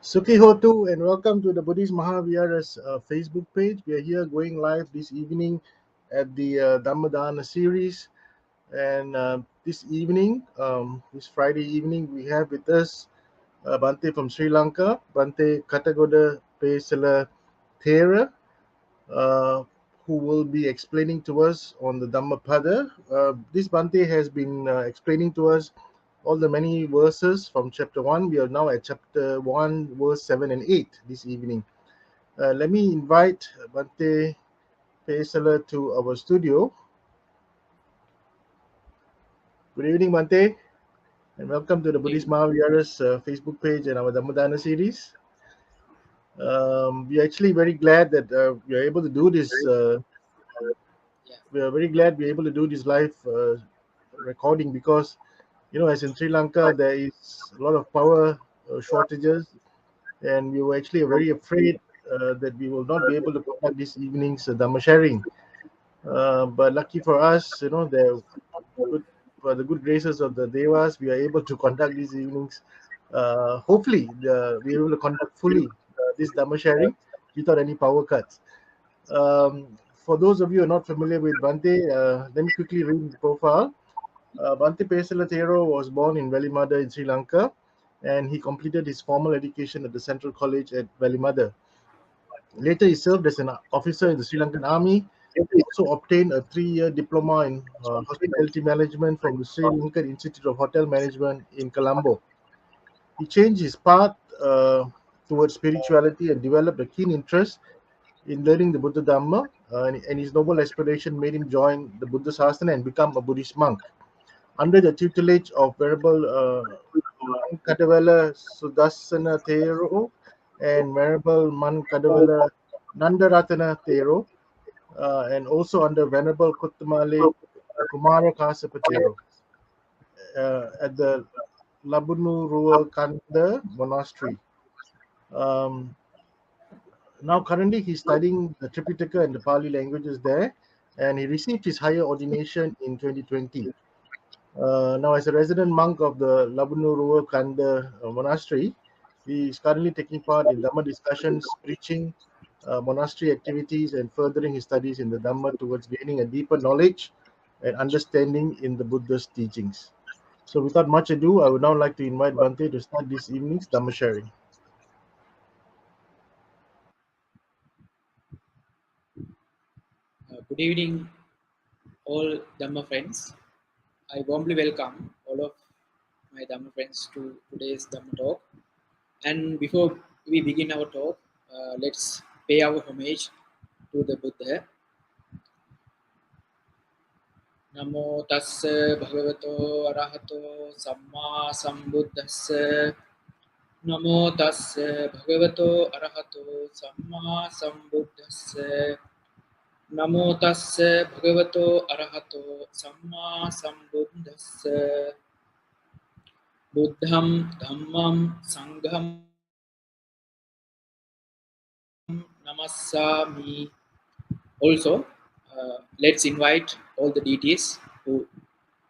Sukhi Hotu and welcome to the Buddhist Mahavihara's Facebook page. We are here going live this evening at the Dhammapada series. And this evening, this Friday evening, we have with us Bhante from Sri Lanka, Bhante Katagoda Pesala Thera, uh, who will be explaining to us on the Dhammapada. This Bhante has been explaining to us all the many verses from chapter 1. We are now at chapter 1, verse 7 and 8 this evening. Let me invite Bhante Pesala to our studio. Good evening, Bhante, and welcome to the Buddhist Mahavihara's Facebook page and our Dhammadana series. We are actually very glad that we are able to do this. Yeah, We are very glad we are able to do this live recording because, as in Sri Lanka, there is a lot of power shortages, and we were actually very afraid that we will not be able to conduct this evening's Dhamma sharing. But lucky for us, good for the good graces of the Devas, we are able to conduct these evenings. Hopefully, we are able to conduct fully this Dhamma sharing without any power cuts. For those of you who are not familiar with Bhante, let me quickly read the profile. Bhante Pesala Thero was born in Velimada in Sri Lanka, and he completed his formal education at the Central College at Velimada. Later, he served as an officer in the Sri Lankan Army. He also obtained a 3-year diploma in hospitality management from the Sri Lankan Institute of Hotel Management in Colombo. He changed his path towards spirituality and developed a keen interest in learning the Buddha Dhamma, and his noble aspiration made him join the Buddha Sasana and become a Buddhist monk. Under the tutelage of Venerable Man Kadavela Sudassana Thero and Venerable Man Kadavela Nandaratana Thero, and also under Venerable Kuttamale Kumara Kasapatero at the Labunu Ruwa Kanda Monastery. Um, Now, currently, he's studying the Tripitaka and the Pali languages there, and he received his higher ordination in 2020. Now, as a resident monk of the Labunu Ruwa Kanda Monastery, he is currently taking part in Dhamma discussions, preaching, monastery activities, and furthering his studies in the Dhamma towards gaining a deeper knowledge and understanding in the Buddha's teachings. So, without much ado, I would now like to invite Bhante to start this evening's Dhamma sharing. good evening, all Dhamma friends. I warmly welcome all of my Dhamma friends to today's Dhamma talk. And before we begin our talk, let's pay our homage to the Buddha. Namo tassa bhagavato arahato samma sambuddhassa. Namo tassa bhagavato arahato samma sambuddhassa. Namo tassa bhagavato arahato samma sambuddhassa. Buddham dhammam sangham namassami. Also, let's invite all the deities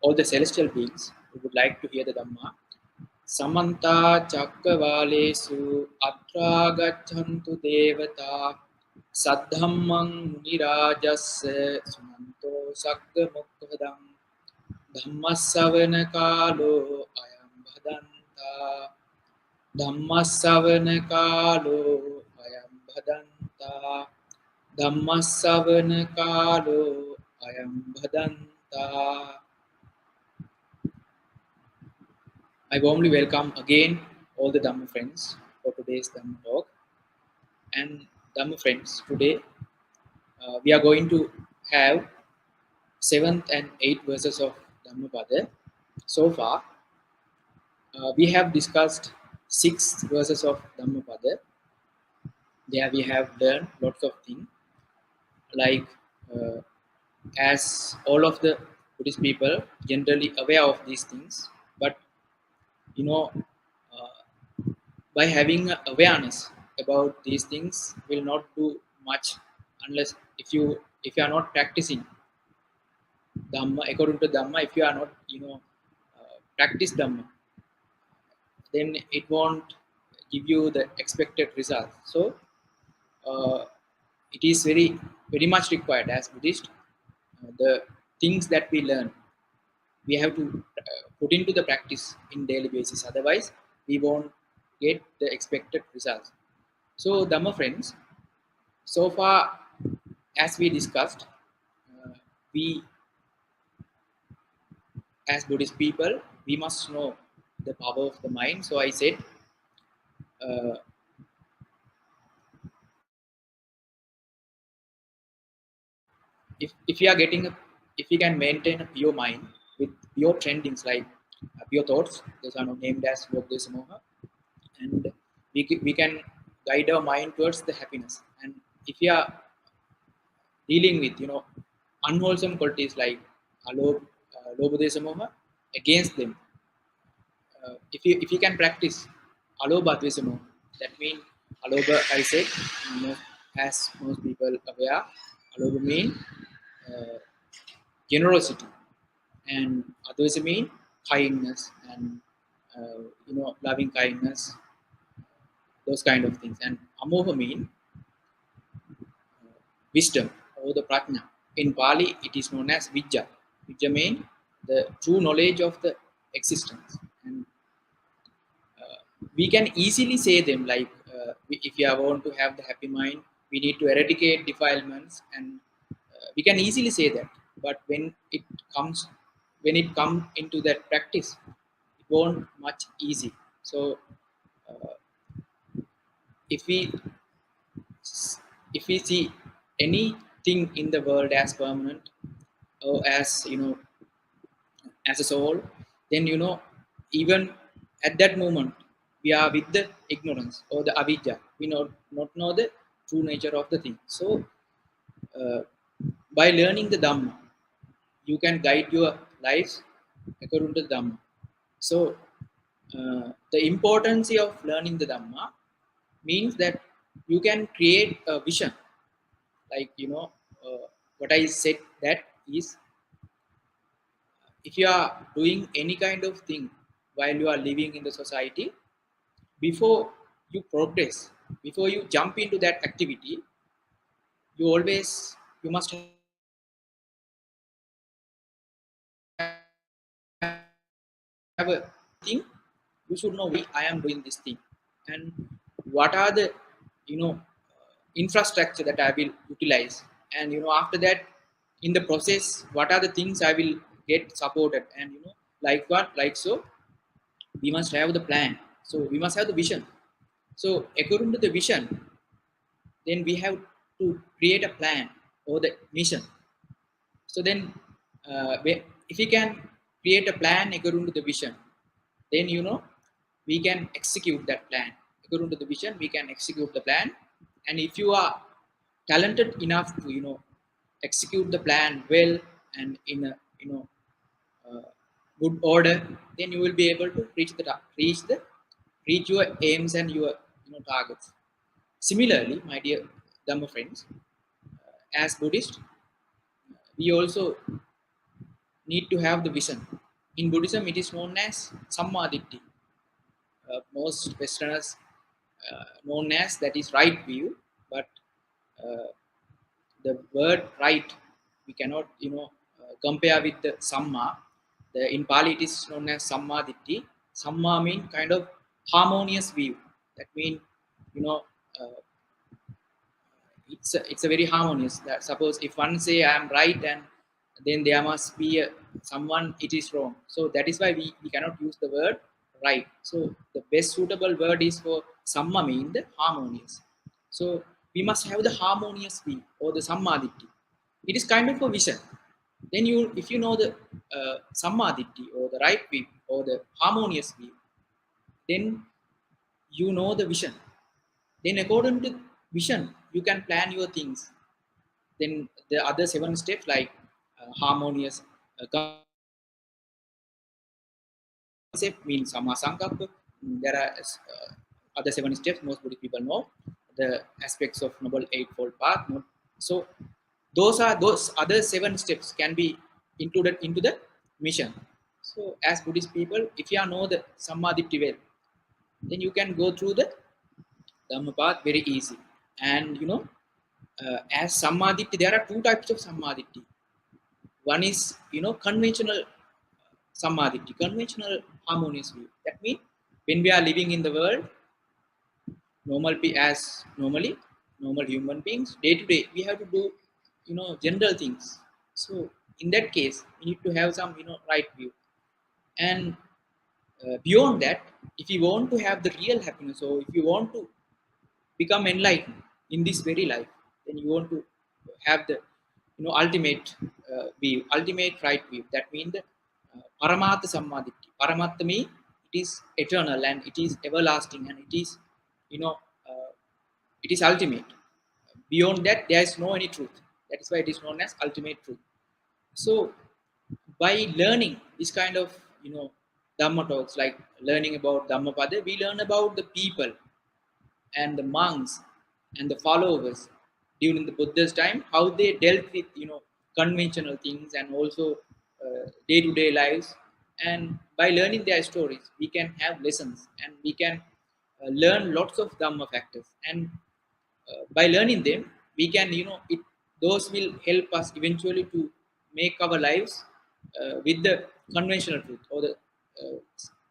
all the celestial beings who would like to hear the Dhamma. Samanta Chakravalesu Atra Gachantu Devata Saddhammang Munirajasya Sunanto Sakka Mukhadam Dhammasavana Kalo Ayam Bhadanta Dhammasavana Kalo Ayam Bhadanta Dhammasavana Kalo Ayam Bhadanta. I warmly welcome again all the Dhamma friends for today's Dhamma talk. And Dhamma friends, today we are going to have 7th and 8th verses of Dhammapada. So far, we have discussed 6 verses of Dhammapada. There we have learned lots of things, like uh, as all of the Buddhist people generally aware of these things, but you know, by having a awareness about these things will not do much unless if you are not practicing Dhamma according to Dhamma. If you are not practice Dhamma, then it won't give you the expected result. So it is very much required as Buddhist. The things that we learn, we have to put into the practice in daily basis. Otherwise, we won't get the expected results. So, Dhamma friends, so far as we discussed, we as Buddhist people, we must know the power of the mind. So I said, uh, if we are getting if we can maintain a pure mind with pure trendings like pure thoughts, those are named as Moha, and we can guide our mind towards the happiness. And if we are dealing with unwholesome qualities like Moha, against them, if you can practice aloba dvesamo, that means aloba, I said, as most people aware, aloba mean uh, generosity, and others mean kindness and loving kindness, those kind of things. And amoha mean wisdom or the prajna. In Pali it is known as vijja. Vijja mean the true knowledge of the existence. And we can easily say them like if you want to have the happy mind, we need to eradicate defilements, and we can easily say that. But comes when it comes into that practice, it won't much easy. So uh, if we if we see anything in the world as permanent, or as as a soul, then even at that moment we are with the ignorance or the avidya. We not know the true nature of the thing. So uh, by learning the Dhamma, you can guide your lives according to the Dhamma. So the importance of learning the Dhamma means that you can create a vision, like what I said, that is, if you are doing any kind of thing while you are living in the society, before you progress, before you jump into that activity, you must have a thing. You should know why I am doing this thing, and what are the infrastructure that I will utilize, and after that, in the process, what are the things I will get supported, and like what, like so, we must have the plan. So we must have the vision. So according to the vision, then we have to create a plan or the mission. So then, if we can create a plan according to the vision, then we can execute that plan according to the vision. We can execute the plan, and if you are talented enough to execute the plan well and in a uh, good order, then you will be able to reach your aims and your targets. Similarly, my dear Dhamma friends, as Buddhist, we also need to have the vision. In Buddhism, it is known as Sammaditthi. Most Westerners known as that is right view, but uh, the word right we cannot compare with the Samma. In Pali, it is known as Sammaditthi. Samma mean kind of harmonious view. That means you know uh, it's a very harmonious. That suppose if one say I am right, and then there must be someone it is wrong. So that is why we cannot use the word right. So the best suitable word is for samma, mean the harmonious. So we must have the harmonious view or the sammaditthi. It is kind of a vision. Then if you know the sammaditthi or the right view or the harmonious view, then you know the vision. Then according to vision, you can plan your things. Then the other 7 steps like harmonious concept means samasankappa. There are other 7 steps most Buddhist people know, the aspects of Noble Eightfold Path. So those other 7 steps can be included into the mission. So as Buddhist people, if you know the Sammaditthi well, then you can go through the Dhammapada very easy. And as Sammaditthi, there are two types of Sammaditthi. One is conventional Sammaditthi, conventional harmonious view. That means when we are living in the world, as normally normal human beings, day to day, we have to do general things. So in that case, we need to have some right view. And beyond that, if you want to have the real happiness, or if you want to become enlightened in this very life, then you want to have the ultimate view, ultimate right view. That means the paramatha sammaditi. Paramatha means it is eternal and it is everlasting and it is you know uh, it is ultimate. Beyond that, there is no any truth. That is why it is known as ultimate truth. So by learning this kind of dhamma talks, like learning about Dhammapada, we learn about the people and the monks and the followers during the Buddha's time, how they dealt with conventional things and also day-to-day lives. And by learning their stories, we can have lessons and we can learn lots of Dhamma factors. And by learning them, we can those will help us eventually to make our lives with the conventional truth, or the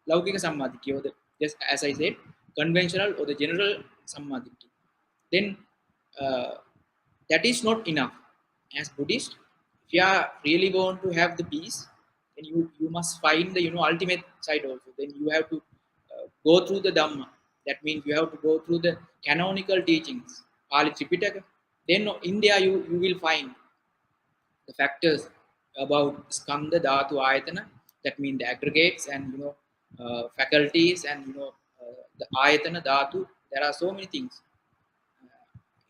laukika sammaditi, or the, just as I said, conventional or the general sammaditi. Then uh, that is not enough. As Buddhist, if you are really want to have the peace, then you must find the ultimate side also. Then you have to go through the Dhamma. That means you have to go through the canonical teachings, Pali Tripitaka. Then in there you will find the factors about skandha, dhatu, ayatana. That means the aggregates and faculties and the ayatana, dhatu. There are so many things.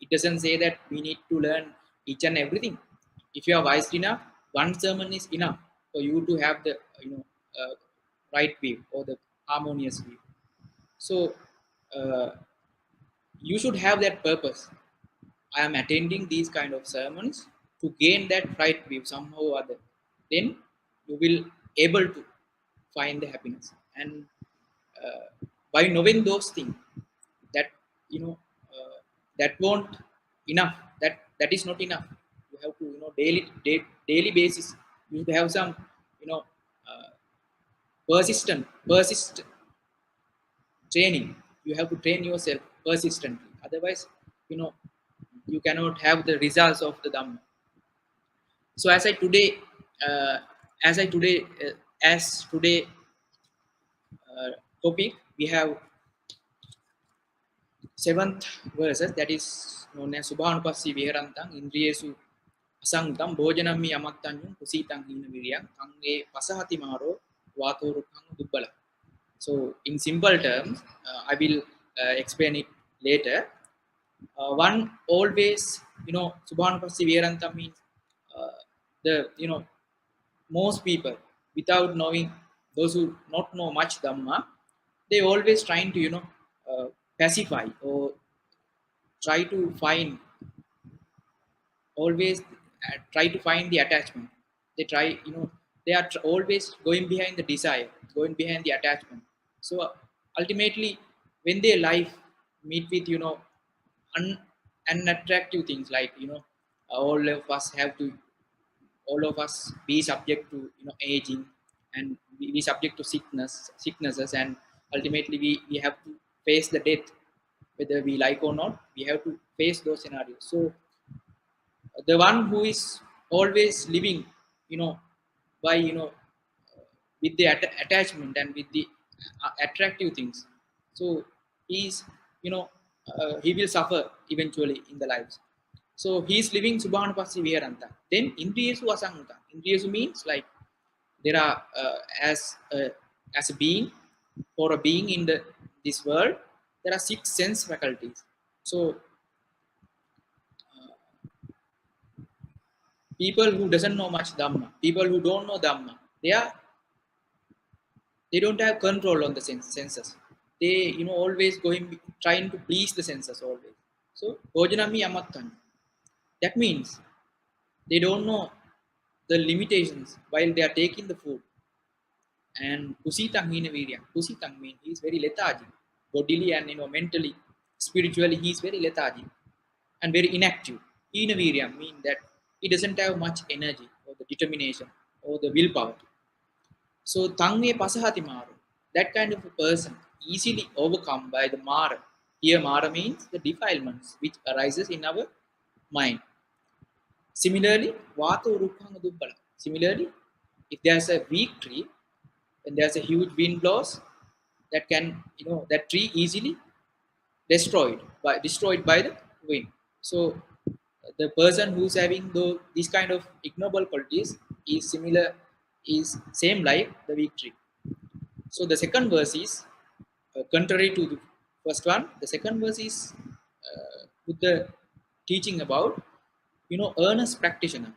It doesn't say that we need to learn each and everything. If you are wise enough, one sermon is enough for you to have the right view or the harmonious view. So uh, you should have that purpose. I am attending these kind of sermons to gain that right view somehow or other. Then you will able to find the happiness. And uh, by knowing those things, that you know uh, that won't enough. That is not enough. You have to daily basis. You have to have some you know uh, persist training. You have to train yourself persistently. Otherwise, you know you cannot have the results of the Dhamma. So uh, as I today, as today topic, we have seventh verses, that is known as Subhanupassi Viharantang Indriyesu Asangtam Bhojanami Amattanum Kusitang Hina Viryam Tange Pasahati Maro Vatorukang Dubbala. So in simple terms, I will explain it later. One always, Subhanupassi Viharantang means the most people, without knowing, those who not know much Dhamma, they always trying to pacify or try to find, always try to find the attachment. They try, they are always going behind the desire, going behind the attachment. So ultimately, when their life meet with un- unattractive things, like all of us have to, all of us be subject to aging, and we subject to sicknesses, and ultimately we have to face the death, whether we like or not. We have to face those scenarios. So the one who is always living by with the attachment and with the attractive things, so he's he will suffer eventually in the lives. So he's living subhanupassi viharanta. Then indriyesu asangta. Indriyesu means like there are as a being, for a being in the this world, there are six sense faculties. So people who doesn't know much Dhamma, people who don't know Dhamma, they don't have control on the senses. They always going trying to please the senses always. So Bhojanami Amattan. That means they don't know the limitations while they are taking the food. And Kusitang Hina Virya. Kusitang means he is very lethargic, bodily and mentally spiritually he is very lethargic and very inactive. Inavirya mean that he doesn't have much energy or the determination or the willpower. So Tangme Pasahati Mara, that kind of a person easily overcome by the Mara. Here Mara means the defilements which arises in our mind. Similarly, Vata Rukhanga Dubbala. Similarly, if there's a weak tree and there's a huge wind blows, that can, that tree easily destroyed by the wind. So the person who's having these kind of ignoble qualities is similar, is same like the weak tree. So the second verse is contrary to the first one. The second verse is with the teaching about earnest practitioner,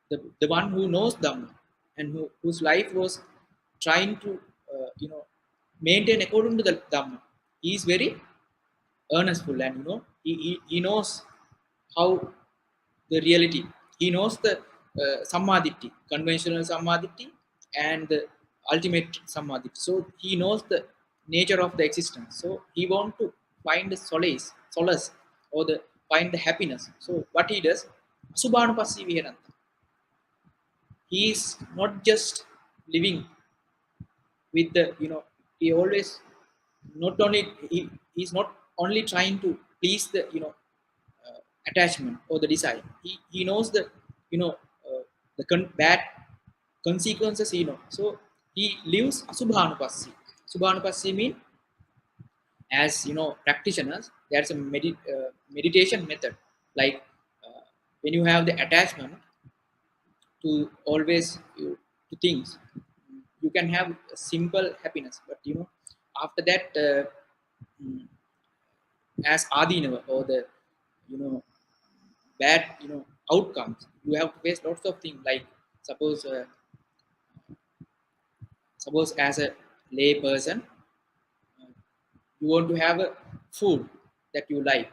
the one who knows Dhamma and whose life was trying to maintain according to the Dhamma. He is very earnestful, and he knows how the reality. He knows the samadhi, conventional samadhi, and the ultimate samadhi. So he knows the nature of the existence. So he want to find the solace, or the find the happiness. So what he does, Asubhanupassi Viharanta. He is not just living with the he always not only he's not only trying to please the attachment or the desire. He knows the you know bad consequences, so he lives asubhanupassi. Subhanupassi mean, as practitioners, there's a meditation method, like when you have the attachment to always to things, you can have a simple happiness, but after that mm, as adinava, or the you know bad outcomes, you have to face lots of things, like suppose suppose as a lay person, you want to have a food that you like,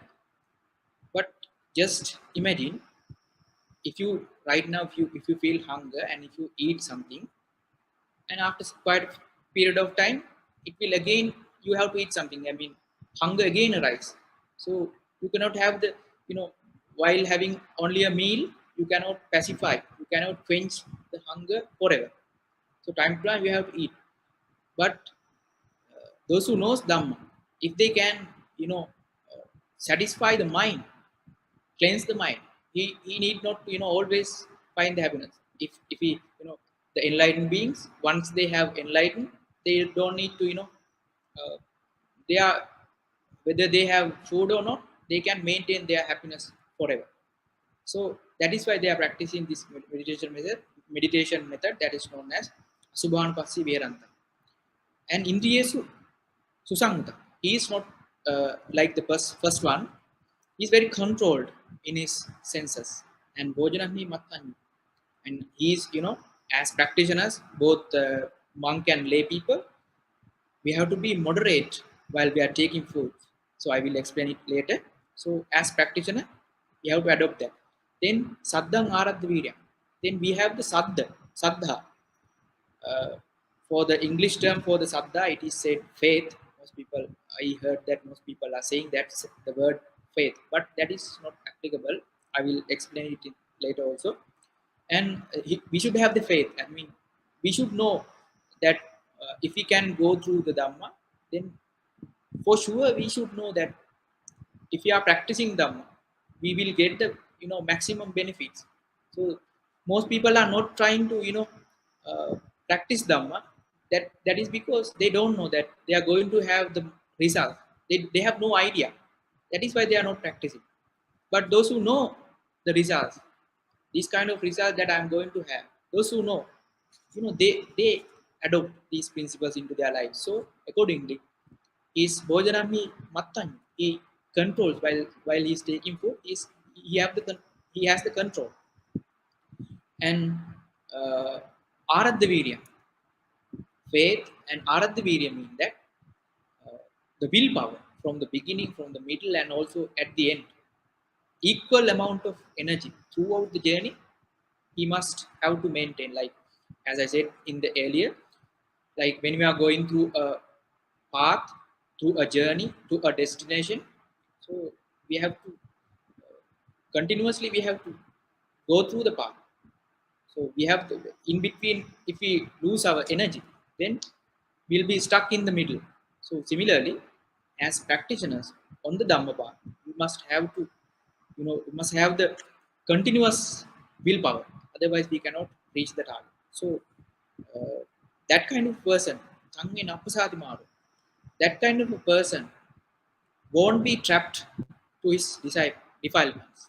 but just imagine, if you right now, if you feel hunger and if you eat something, and after quite a period of time, it will again, you have to eat something, I mean, hunger again arises. So you cannot have the while having only a meal, you cannot pacify, you cannot quench the hunger forever. So time to time you have to eat. But those who knows Dhamma, if they can you know satisfy the mind, cleanse the mind, he need not to always find the happiness. If he the enlightened beings, once they have enlightened, they don't need to uh, they are, whether they have food or not, they can maintain their happiness forever. So that is why they are practicing this meditation method that is known as Subhanupassi Viharanta. And Indriyesu Susamutta, he is not like the first one. He is very controlled in his senses. And Bojanahni Mattanyu. And he is, as practitioners, both monk and lay people, we have to be moderate while we are taking food. So I will explain it later. So as practitioner, we have to adopt that. Then Saddhang Aradha Virya. Then we have the Saddha. Uh, for the English term for the Saddha, it is said faith. Most people, I heard that most people are saying that's the word faith, but that is not applicable. I will explain it later also. And we should have the faith. I mean, we should know that if we can go through the Dhamma, then for sure we should know that if we are practicing Dhamma, we will get the maximum benefits. So most people are not trying to practice Dhamma. That is because they don't know that they are going to have the result. They have no idea. That is why they are not practicing. But those who know the results, these kind of results that I'm going to have, those who know, they adopt these principles into their lives. So accordingly, is Bojanami Mattan. He controls while he's taking food. He has the control. And uh, Aradhavirya, faith and Aradhavirya mean that the willpower from the beginning, from the middle, and also at the end, equal amount of energy throughout the journey. He must have to maintain, like as I said in the earlier, like when we are going through a path, through a journey to a destination. So we have to continuously we have to go through the path. So we have to, in between, if we lose our energy, then we'll be stuck in the middle. So similarly, as practitioners on the Dhammapada, we must have to, we must have the continuous willpower. Otherwise, we cannot reach the target. So uh, that kind of person, Tange Napasadi Maru, that kind of a person won't be trapped to his defilements.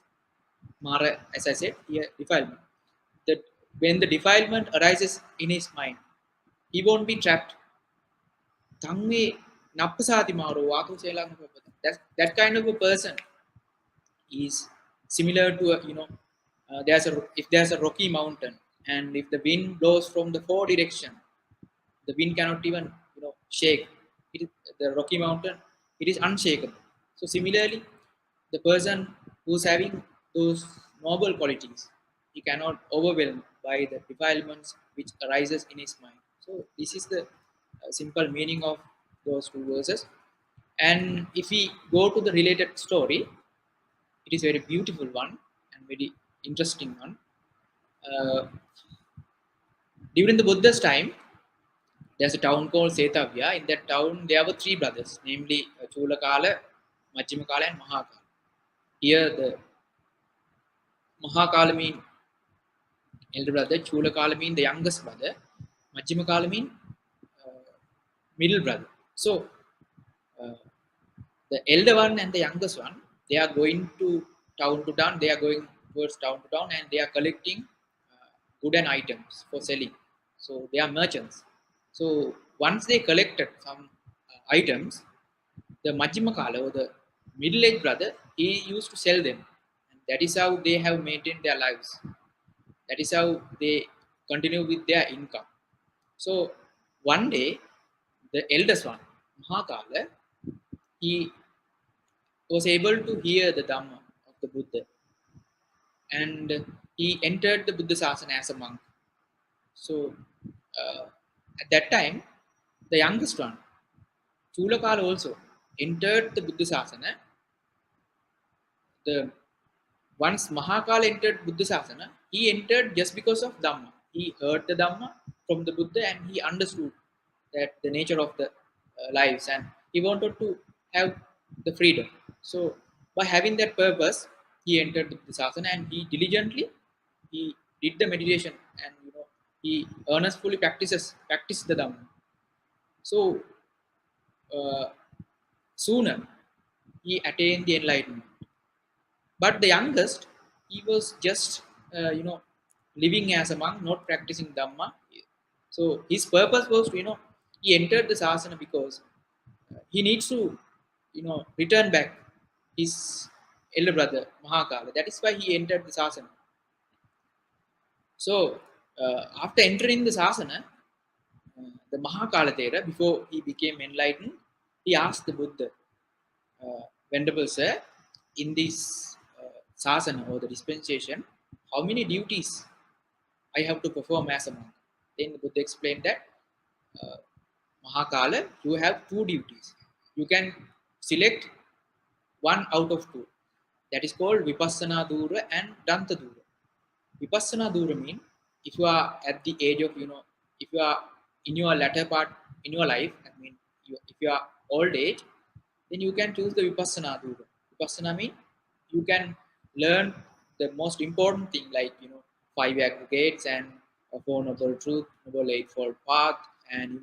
Mara, as I said, here defilement. That when the defilement arises in his mind, he won't be trapped. Tangi nappasati maro watu selang. That kind of a person is similar to a, if there's a rocky mountain, and if the wind blows from the four direction, the wind cannot even shake it. Is the rocky mountain, it is unshakable. So similarly, the person who's having those noble qualities, he cannot overwhelm by the defilements which arises in his mind. So this is the simple meaning of those two verses. And if we go to the related story, it is very beautiful one and very interesting one. uh, During the Buddha's time, there's a town called Setavya. In that town, there were three brothers, namely Chulakala, Majjimakala, and Mahakala. Here, the Mahakala mean elder brother, Chulakala mean the youngest brother, Majjimakala mean middle brother. So, uh, the elder one and the youngest one, they are going to town. They are going towards town to town, and they are collecting good and items for selling. So they are merchants. So once they collected some items, the Majjimakala, or the middle-aged brother, he used to sell them, and that is how they have maintained their lives. That is how they continue with their income. So one day, the eldest one, Mahakala, he was able to hear the Dhamma of the Buddha, and he entered the Buddha Sasana as a monk. So at that time, the youngest one, Chulakala, also entered the Buddha Sasana. The Once Mahakala entered Buddha Sasana, he entered just because of Dhamma. He heard the Dhamma from the Buddha, and he understood that the nature of the lives, and he wanted to have the freedom. So by having that purpose, he entered the Buddha Sasana, and he diligently he did the meditation, and he earnestly practiced the Dhamma. So uh, sooner he attained the enlightenment. But the youngest, he was just living as a monk, not practicing Dhamma. So his purpose was to, he entered the sasana because he needs to return back his elder brother Mahakala. That is why he entered the sasana. So after entering the sasana, the Mahakala Thera, before he became enlightened, he asked the Buddha, Venerable Sir, in this sasana or the dispensation, how many duties I have to perform as a monk? Then the Buddha explained that, uh, Mahakala, you have two duties. You can select one out of two. That is called Vipassana Dura and Danta Dura. Vipassana Dura means, if you are at the age of, if you are in your latter part in your life, I mean, if you are old age, then you can choose the Vipassana Dura. Vipassana means you can learn the most important thing, like, five aggregates and a four noble truth, noble eightfold path, and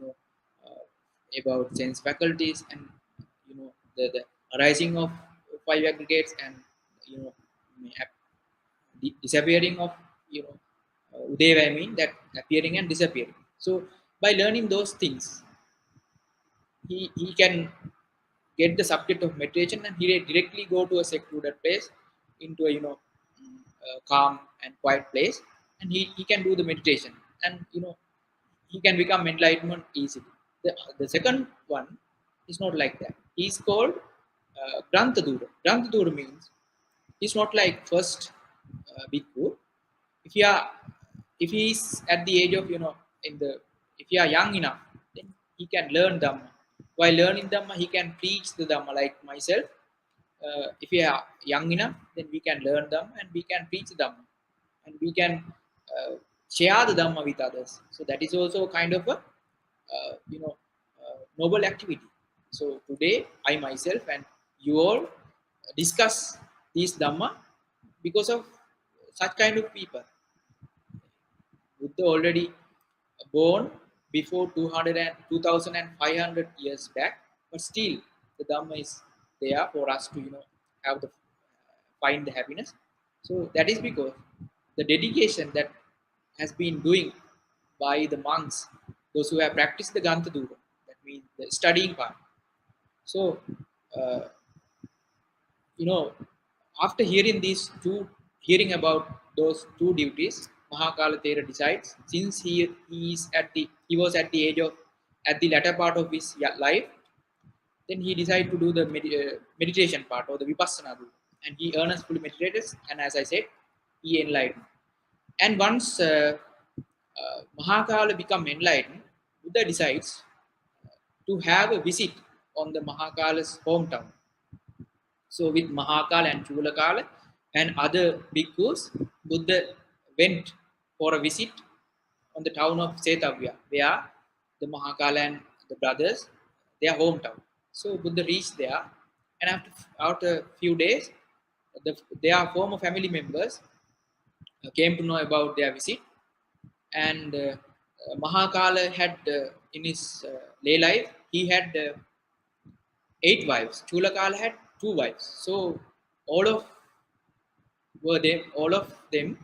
about sense faculties, and the arising of five aggregates, and you know disappearing of Udeva, I mean that appearing and disappearing. So by learning those things, he can get the subject of meditation, and he directly go to a secluded place, into a calm and quiet place, and he can do the meditation, and he can become enlightenment easily. The second one is not like that. He's called Grantadura. Grantadura means he's not like first bhikkhu. If you are, if he is at the age of in the, if you are young enough, then he can learn Dhamma. While learning Dhamma, he can preach the Dhamma like myself. If we are young enough, then we can learn Dhamma and we can preach Dhamma, and we can share the Dhamma with others. So that is also kind of a noble activity. So today, I myself and you all discuss these Dhamma because of such kind of people. Buddha already born before 200 and 2500 years back, but still the Dhamma is there for us to have the find the happiness. So that is because the dedication that has been doing by the monks, those who have practiced the Gantha Dura, that means the studying part. So uh, you know, after hearing about those two duties, Mahakala Thera decides, since he was at the age of, at the latter part of his life, then he decided to do the meditation part or the vipassana, and he earnestly meditated, and as I said, he enlightened. And once Mahakala become enlightened, Buddha decides to have a visit on the Mahakala's hometown. So with Mahakala and Chulakala and other bhikkhus, Buddha went for a visit on the town of Setavya, where the Mahakala and the brothers, their hometown. So Buddha reached there, and after a few days, their former family members came to know about their visit, and Mahakala had in his lay life he had 8 wives. Chulakala had 2 wives. So all of all of them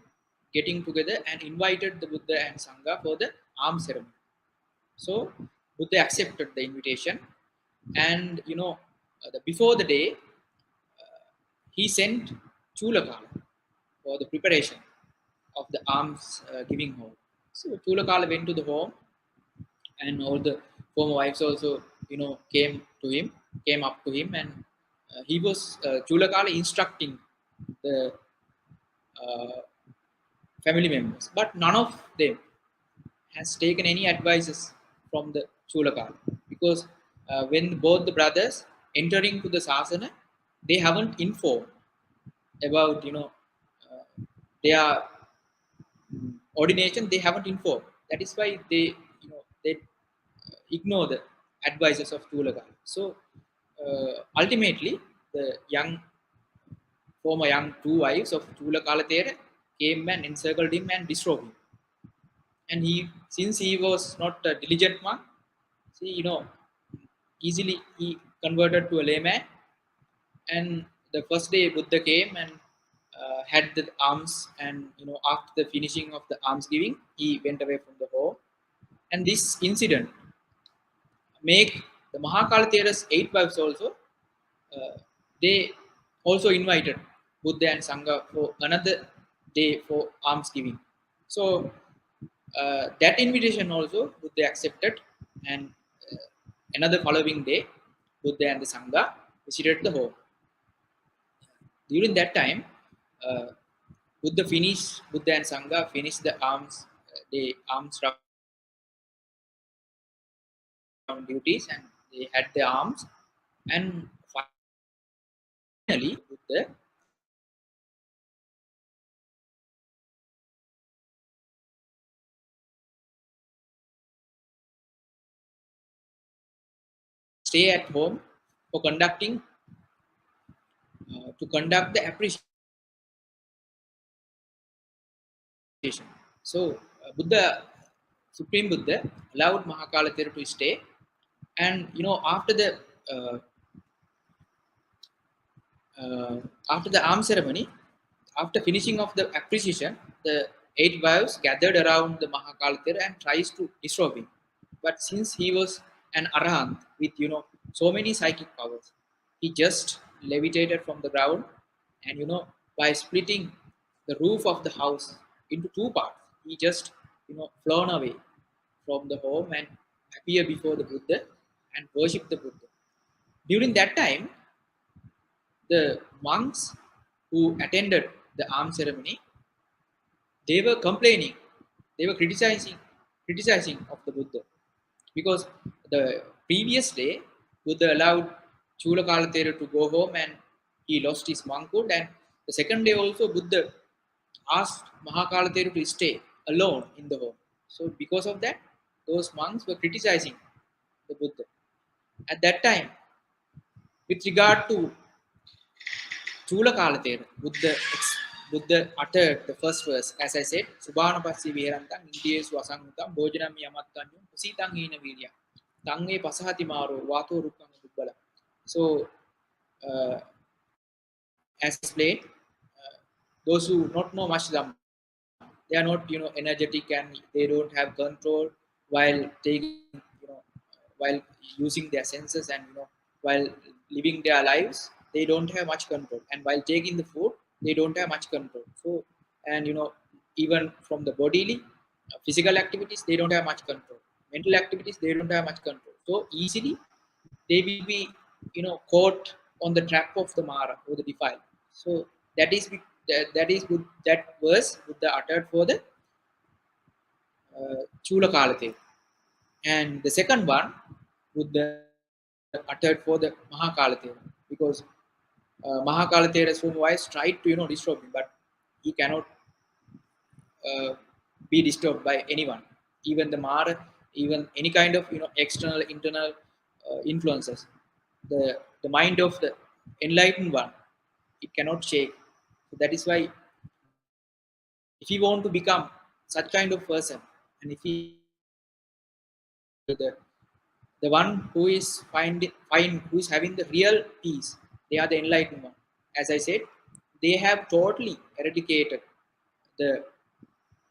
getting together and invited the Buddha and Sangha for the arm ceremony. So Buddha accepted the invitation, and before the day, he sent Chulakala for the preparation of the arms giving home. So Chulakala went to the home, and all the former wives also came up to him, and he was Chulakala instructing the uh, family members, but none of them has taken any advices from the Chulakala, because when both the brothers entering to the sasana, they haven't informed about their ordination. They haven't informed. That is why they ignore the advices of Chulakala. So ultimately, the former young 2 wives of Chulakala Thera came and encircled him and distraught him. And since he was not a diligent monk, see, easily he converted to a layman. And the first day Buddha came and had the alms, and after the finishing of the alms giving, he went away from the home. And this incident make the Mahakala Thera's 8 wives also, they also invited Buddha and Sangha for another day for alms giving. So that invitation also Buddha accepted, and another following day, Buddha and the Sangha visited the home. During that time, uh, Buddha and Sangha finished the arms round duties, and they had the arms, and finally Buddha stay at home for to conduct the appreciation. So Buddha, Supreme Buddha, allowed Mahakala Thera to stay, and uh, uh, after the arm ceremony, after finishing of the appreciation, the 8 wives gathered around the Mahakala Thera and tries to disrobe him. But since he was an arahant with so many psychic powers, he just levitated from the ground, and by splitting the roof of the house into 2 parts, he just flown away from the home and appear before the Buddha and worship the Buddha. During that time, the monks who attended the arm ceremony, they were complaining, they were criticizing of the Buddha, because the previous day Buddha allowed Chulakalathera to go home and he lost his monkhood. And the second day also Buddha asked Mahakalathera to stay alone in the home. So because of that, those monks were criticizing the Buddha. At that time, with regard to Chulakalathera, Buddha uttered the first verse, as I said, Subhanapassi Viharantang, Indiyesu Asangutam, Bojanam Yamatanyum, Kusitang Hina Virya, Tange Pasahati Maro, Vato Rukang Dubbala. So, as explained, those who not know much Dhamma, they are not energetic and they don't have control while taking while using their senses and while living their lives they don't have much control, and while taking the food they don't have much control. So, and even from the bodily physical activities they don't have much control, mental activities they don't have much control, so easily they will be caught on the trap of the mara or the defile. So that is that is good, that verse Buddha uttered for the Chula Kalate. And the second one Buddha uttered for the Mahakalatera, because Mahakalatera's own voice tried to disturb him, but he cannot uh, be disturbed by anyone, even the Mara, even any kind of external internal influences. The mind of the enlightened one, it cannot shake. So that is why if you want to become such kind of person, and if he the one who is who is having the real peace, they are the enlightened one. As I said, they have totally eradicated the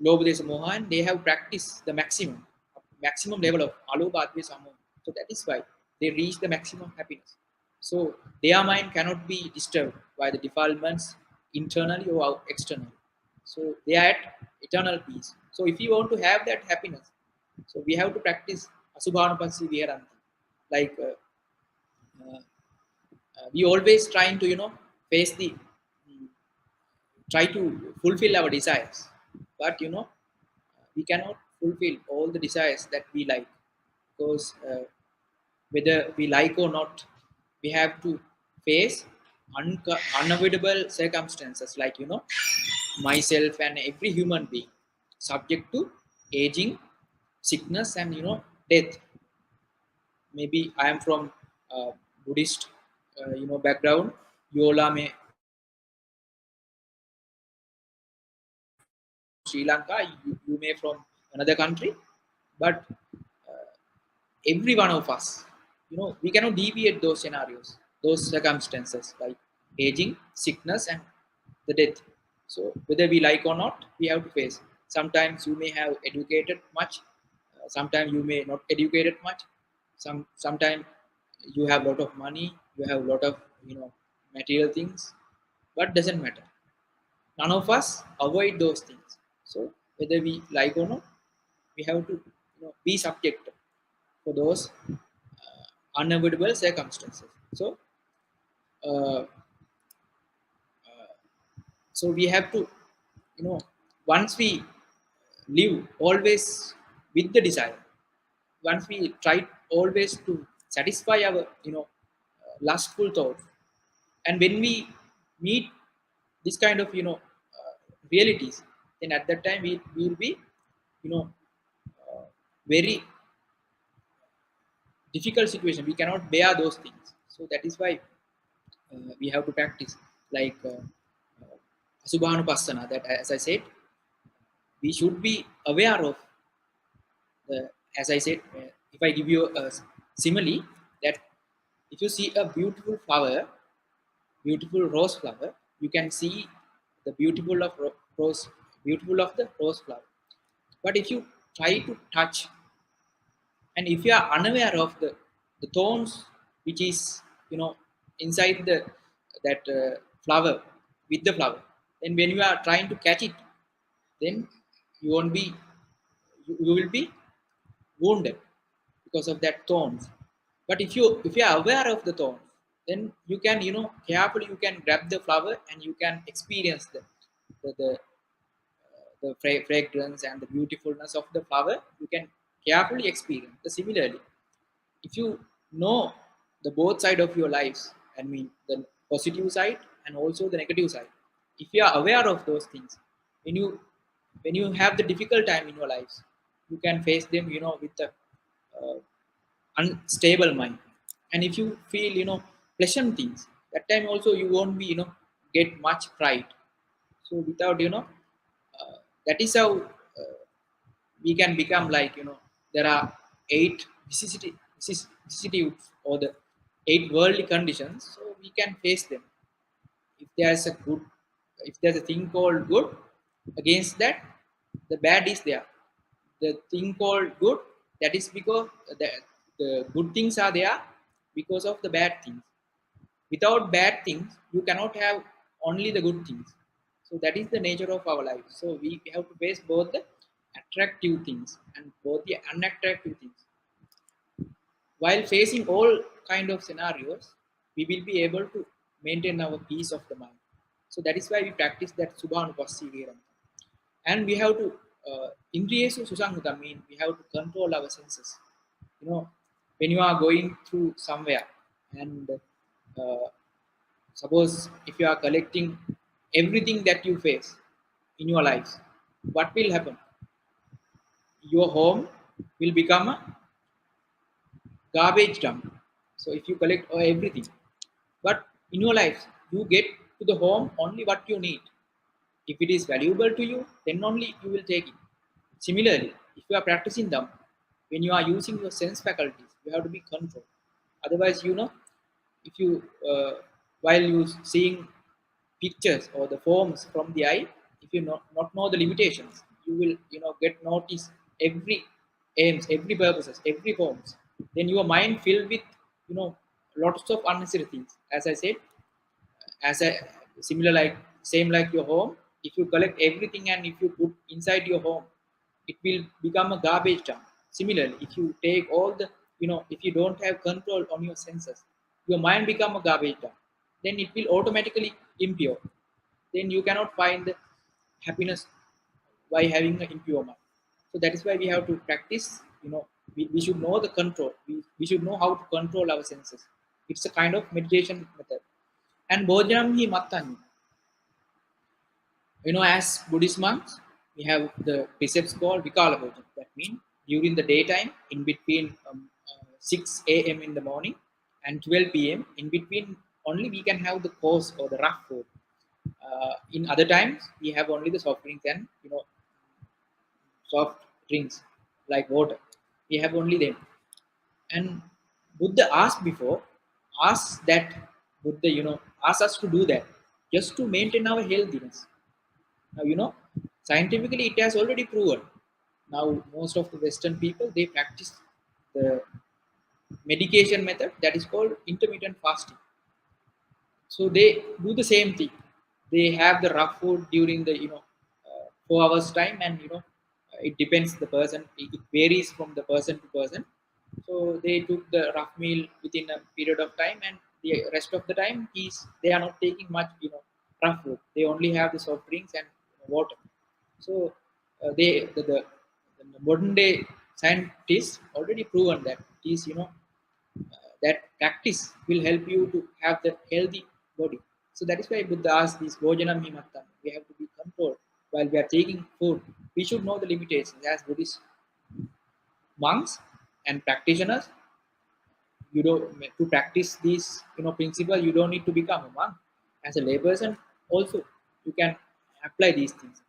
Lobodesa Moha, and they have practiced the maximum level of Alobha Advesa Moha. So that is why they reach the maximum happiness. So their mind cannot be disturbed by the defilements internally or externally. So they are at eternal peace. So if you want to have that happiness, so we have to practice Asubhanupansi Viharanti. Like we always trying to face the try to fulfill our desires, but we cannot fulfill all the desires that we like, because whether we like or not, we have to face unavoidable circumstances, like myself and every human being subject to aging, sickness, and death. Maybe I am from Buddhist background, you all are may Sri Lanka, you may from another country, but every one of us, we cannot deviate those scenarios, those circumstances like aging, sickness, and the death. So whether we like or not, we have to face. Sometimes you may have educated much, sometimes you may not educated much, sometimes you have a lot of money, you have a lot of material things, but doesn't matter. None of us avoid those things. So whether we like or not, we have to be subject for those unavoidable circumstances. So uh, so we have to once we live always with the desire, once we try always to satisfy our lustful thoughts, and when we meet this kind of realities, then at that time we will be you know very difficult situation, we cannot bear those things. So that is why we have to practice like Asubhanupassana, that as I said, we should be aware of the, as I said, if I give you a simile, that if you see a beautiful flower, beautiful rose flower, you can see the rose, beautiful of the rose flower. But if you try to touch, and if you are unaware of the thorns which is inside the that flower, with the flower, then when you are trying to catch it, then you won't be you will be wounded because of that thorns. But if you are aware of the thorns, then you can carefully you can grab the flower and you can experience the fragrance and the beautifulness of the flower. You can carefully experience. Similarly, if you know the both side of your lives. I mean the positive side and also the negative side. If you are aware of those things, when you have the difficult time in your lives, you can face them, with a uh, unstable mind. And if you feel, pleasant things, that time also you won't be, get much pride. So without, that is how we can become like, there are eight vicissitudes or the eight worldly conditions, so we can face them. If there's a good, if there's a thing called good, against that the bad is there. The thing called good, that is because the good things are there because of the bad things. Without bad things you cannot have only the good things. So that is the nature of our life. So we have to face both the attractive things and both the unattractive things. While facing all kind of scenarios, we will be able to maintain our peace of the mind. So that is why we practice that subhanupassi. And we have to indriyesu susangutam, mean we have to control our senses. When you are going through somewhere, and uh, suppose if you are collecting everything that you face in your lives, what will happen? Your home will become a garbage dump. So if you collect everything, but in your life you get to the home only what you need. If it is valuable to you, then only you will take it. Similarly, if you are practicing them, when you are using your sense faculties, you have to be controlled. Otherwise, if you while you seeing pictures or the forms from the eye, if you not know the limitations, you will get notice every aims, every purposes, every forms. Then your mind filled with lots of unnecessary things. As I said, as a similar like same like your home, if you collect everything and if you put inside your home, it will become a garbage dump. Similarly, if you take all the, if you don't have control on your senses, your mind become a garbage dump. Then it will automatically impure. Then you cannot find the happiness by having an impure mind. So that is why we have to practice. We should know the control. We should know how to control our senses. It's a kind of meditation method. And Bhojanam hi mattan. As Buddhist monks, we have the precepts called Vikala Bhojan. That means during the daytime, in between 6 a.m. in the morning and 12 p.m., in between only we can have the coarse or the rough food. In other times, we have only the soft drinks and soft drinks like water. We have only them. And Buddha asked before, asked that Buddha, asked us to do that just to maintain our healthiness. Now, scientifically it has already proven. Now, most of the Western people, they practice the medication method that is called intermittent fasting. So they do the same thing. They have the rough food during the 4 hours time, and it depends the person. It varies from the person to person. So they took the rough meal within a period of time, and the rest of the time they are not taking much rough food. They only have the soft drinks and water. So the modern day scientists already proven that it is that practice will help you to have the healthy body. So that is why Buddha asked this Bhojanam Himattam. We have to be controlled while we are taking food. We should know the limitations as Buddhist monks and practitioners. You don't to practice these principle. You don't need to become a monk. As a layperson, also you can apply these things.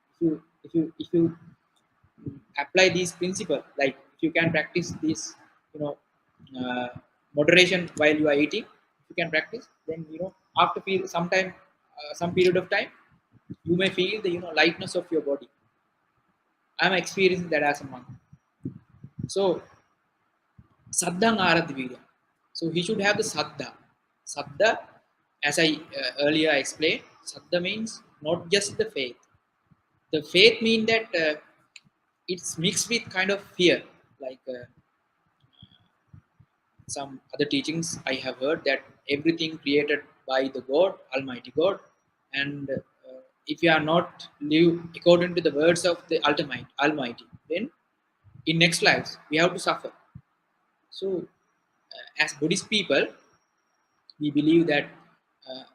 If you apply these principle, like if you can practice this, you know uh, moderation while you are eating, if you can practice, then after some period of time, you may feel the lightness of your body. I'm experiencing that as a monk. So saddhang aradhvirya. So he should have the saddha. Saddha, as I earlier explained, saddha means not just the faith. The faith means that it's mixed with kind of fear. Like some other teachings I have heard that everything created by the God, Almighty God, and if you are not live according to the words of the Almighty, then in next lives we have to suffer. So, as Buddhist people, We believe that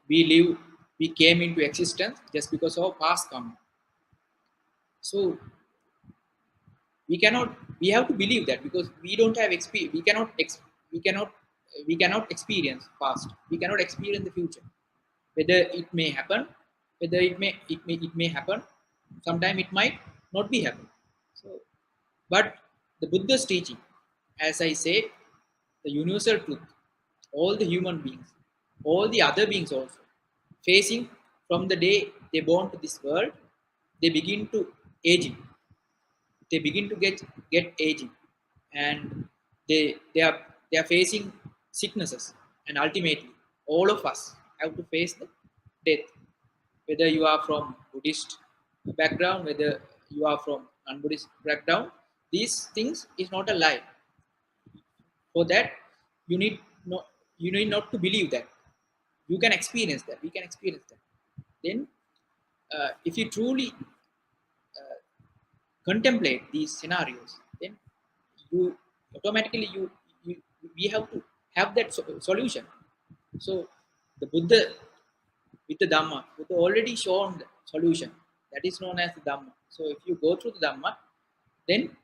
we came into existence just because of past karma. So we have to believe that, because we don't have experience, we cannot experience past, we cannot experience the future, whether it may happen, whether it may happen, sometime it might not be happen. So, but the Buddha's teaching, as I say, the universal truth, all the human beings, all the other beings also, facing from the day they born to this world, they begin to aging, they begin to get aging, and they are facing sicknesses, and ultimately all of us have to face the death, whether you are from Buddhist background, whether you are from non-Buddhist background. These things is not a lie. For that, you need not to believe that, you can experience that, we can experience that. Then if you truly contemplate these scenarios, then you automatically you we have to have that solution. So the Buddha, with the Dhamma, Buddha already shown the solution, that is known as the Dhamma. So if you go through the Dhamma, then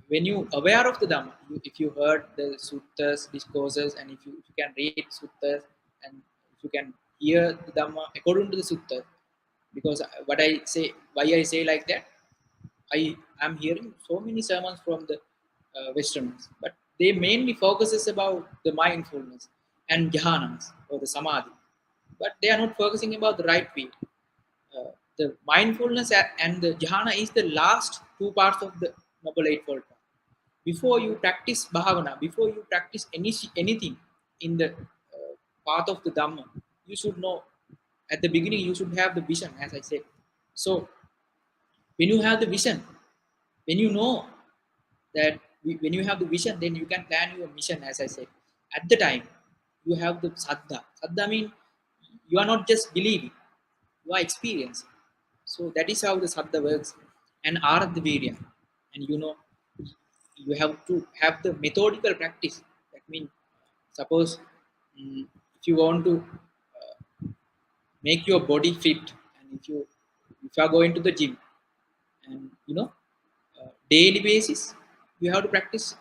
when you aware of the Dhamma, if you heard the suttas, discourses, and if you can read suttas, and if you can hear the Dhamma according to the suttas, because what I say, why I say like that, I am hearing so many sermons from the Westerners, but they mainly focuses about the mindfulness and jhanas or the samadhi, but they are not focusing about the right way. The mindfulness and the jhana is the last two parts of the Noble Eightfold Path. Before you practice bhavana, before you practice anything in the path of the Dhamma, you should know, at the beginning you should have the vision, as I said. So when you have the vision, when you know that when you have the vision, then you can plan your mission, as I said. At the time you have the saddha. Saddha means you are not just believing, you are experiencing. So that is how the saddha works. And aradha virya, and you have to have the methodical practice. That means, suppose, if you want to make your body fit, and if you are going to the gym, and daily basis you have to practice,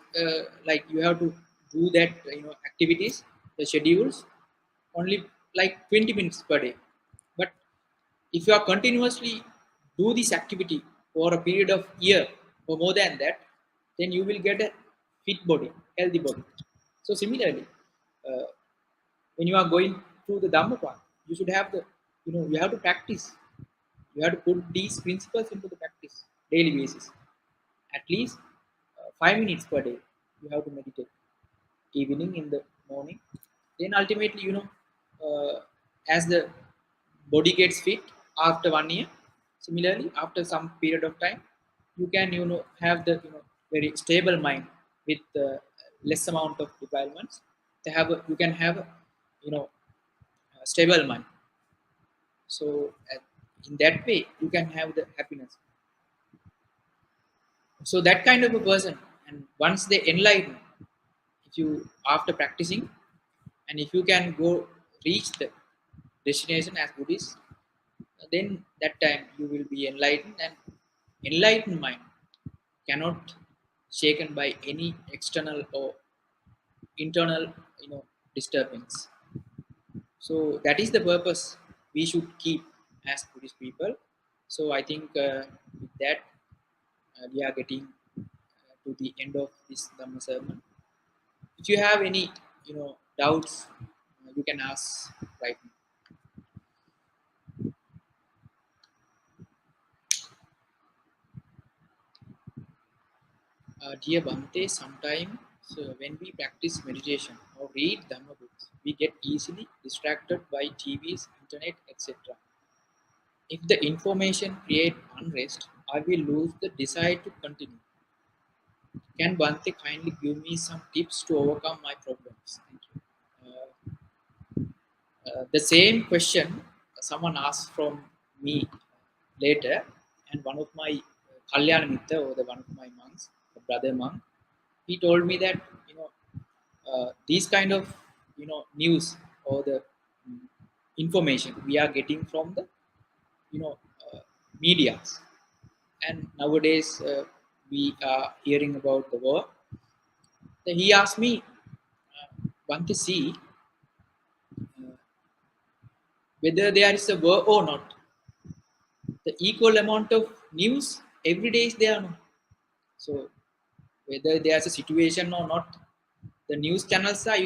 like you have to do that, activities, the schedules, only like 20 minutes per day. But if you are continuously do this activity for a period of year or more than that, then you will get a fit body, healthy body. So similarly, uh, when you are going through the Dhammapada, you should have the, you have to practice. You have to put these principles into the practice daily basis. At least 5 minutes per day, you have to meditate. Evening, in the morning. Then ultimately, as the body gets fit after 1 year, similarly after some period of time, you can have the very stable mind with less amount of defilements. You can have a, stable mind. So in that way, you can have the happiness. So that kind of a person, and once they enlighten, if you after practicing, and if you can go reach the destination as Buddhist, then that time you will be enlightened, and enlightened mind cannot shaken by any external or internal disturbance. So that is the purpose we should keep as Buddhist people. So I think with that, we are getting to the end of this Dhamma sermon. If you have any doubts, you can ask right now. Dear Bhante, sometimes when we practice meditation or read Dhamma books, we get easily distracted by TVs, internet, etc. If the information create unrest, I will lose the desire to continue. Can Bhante kindly give me some tips to overcome my problems? Thank you. The same question someone asked from me later, and one of my Kalyana Mitra, or the one of my monks, the brother monk, he told me that these kind of news or the mm, information we are getting from the you know uh, medias. And nowadays we are hearing about the war. Then he asked me, want to see whether there is a war or not. The equal amount of news every day is there. No? So whether there's a situation or not, the news channels are,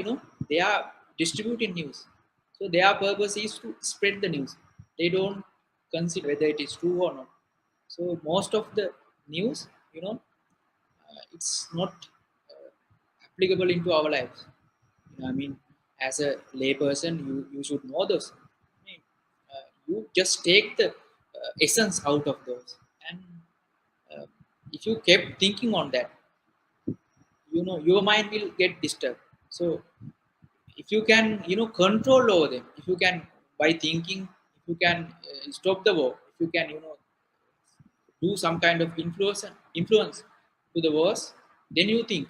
they are distributing news. So their purpose is to spread the news. They don't consider whether it is true or not. So most of the news, it's not applicable into our lives. I mean, as a layperson, you should know those. I mean, you just take the essence out of those, and uh, if you kept thinking on that, your mind will get disturbed. So if you can, control over them, if you can by thinking, if you can stop the war, if you can, do some kind of influence to the wars, then you think.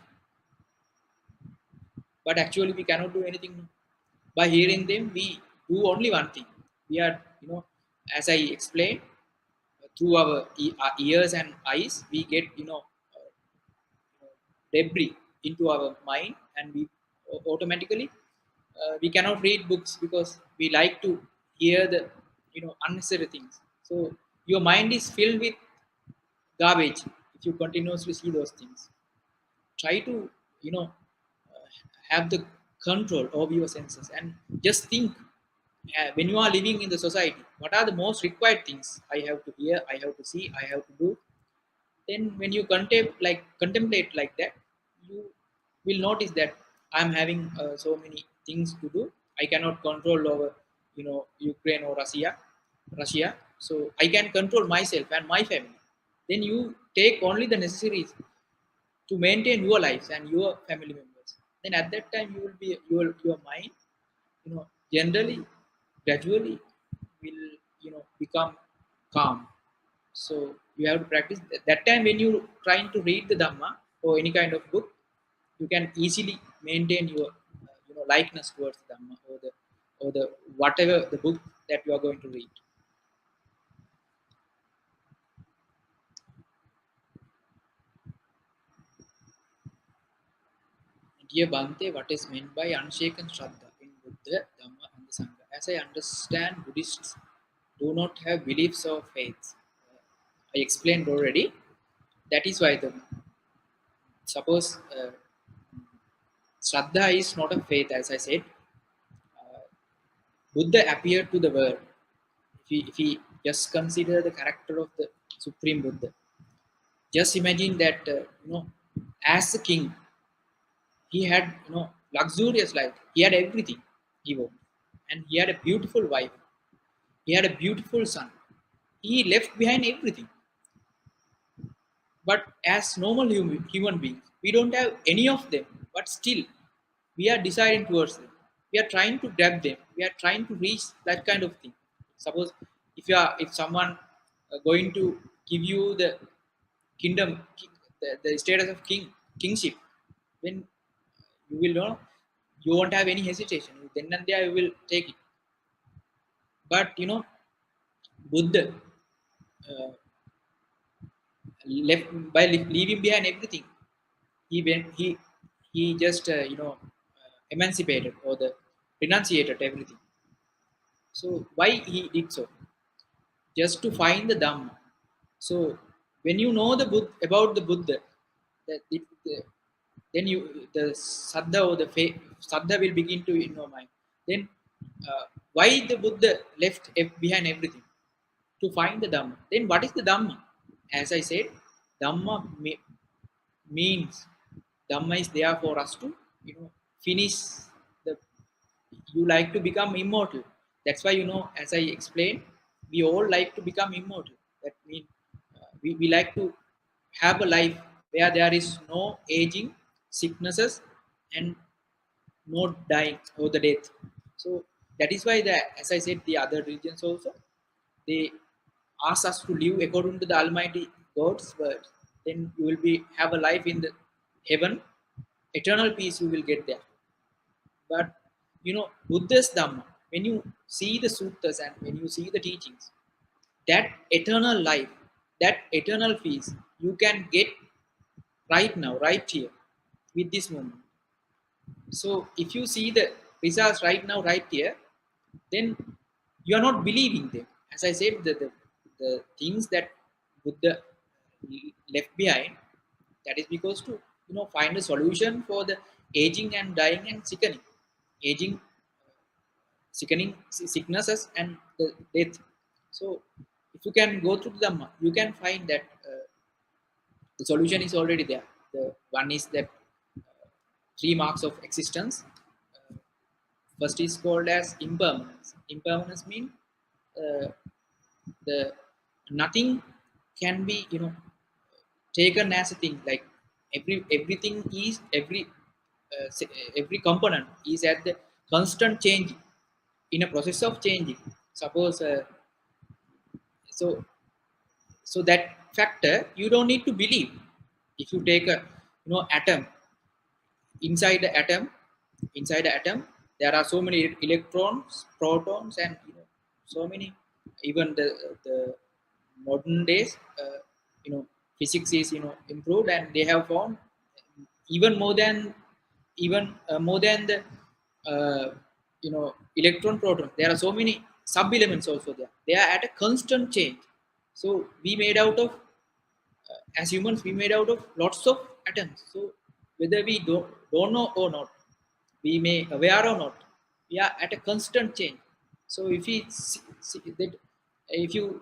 But actually, we cannot do anything. By hearing them, we do only one thing. We are, as I explained, through our ears and eyes, we get, debris into our mind, and we automatically we cannot read books because we like to hear the unnecessary things. So your mind is filled with garbage if you continuously see those things. Try to you know have the control of your senses and just think, when you are living in the society, what are the most required things I have to hear, I have to see, I have to do. Then when you contemplate like that, you will notice that I'm having so many things to do. I cannot control over Ukraine or Russia. So I can control myself and my family. Then you take only the necessaries to maintain your lives and your family members. Then at that time you will be your mind, generally, gradually will become calm. So you have to practice that time when you trying to read the Dhamma or any kind of book. You can easily maintain your likeness towards Dhamma or the whatever the book that you are going to read. Dear Bhante, what is meant by unshaken Shraddha in Buddha, Dhamma, and the Sangha? As I understand, Buddhists do not have beliefs or faiths. I explained already. That is why the suppose Shraddha is not a faith, as I said. Buddha appeared to the world. If we just consider the character of the Supreme Buddha, just imagine that as a king, he had luxurious life. He had everything he wanted, and he had a beautiful wife. He had a beautiful son. He left behind everything. But as normal human beings, we don't have any of them. But still, we are desiring towards them. We are trying to grab them. We are trying to reach that kind of thing. Suppose if someone going to give you the kingdom, the status of kingship, then you will know, you won't have any hesitation. Then and there you will take it. But Buddha uh, left by leaving behind everything. He just emancipated or the renunciated everything. So why he did so? Just to find the Dhamma. So when you know about the Buddha, then the saddha or the faith, saddha will begin to in your mind. Then why the Buddha left behind everything to find the Dhamma? Then what is the Dhamma? As I said, Dhamma means Dhamma is there for us to finish the. You like to become immortal. That's why as I explained, we all like to become immortal. That means we like to have a life where there is no aging, sicknesses, and no dying or the death. So that is why as I said, the other religions also, they ask us to live according to the Almighty God's word. Then you will be have a life in the heaven, eternal peace you will get there. But Buddha's Dhamma, when you see the suttas and when you see the teachings, that eternal life, that eternal peace, you can get right now, right here, with this moment. So if you see the results right now, right here, then you are not believing them. As I said, the things that Buddha left behind, that is because to find a solution for the aging and dying and sickening, aging, sickening sicknesses and the death. So if you can go through the Dhamma, you can find that the solution is already there. The one is that three marks of existence. First is called as impermanence. Impermanence means uh, the nothing can be taken as a thing. Like everything is every component is at the constant change, in a process of changing. Suppose so so that factor you don't need to believe. If you take a atom, inside the atom inside the atom there are so many electrons, protons, and so many. Even the modern days, you know physics is improved, and they have found even more than the electron, proton. There are so many sub elements also there. They are at a constant change. So we made out of as humans, we made out of lots of atoms. So whether we don't know or not, we may aware or not, we are at a constant change. So if we see that, if you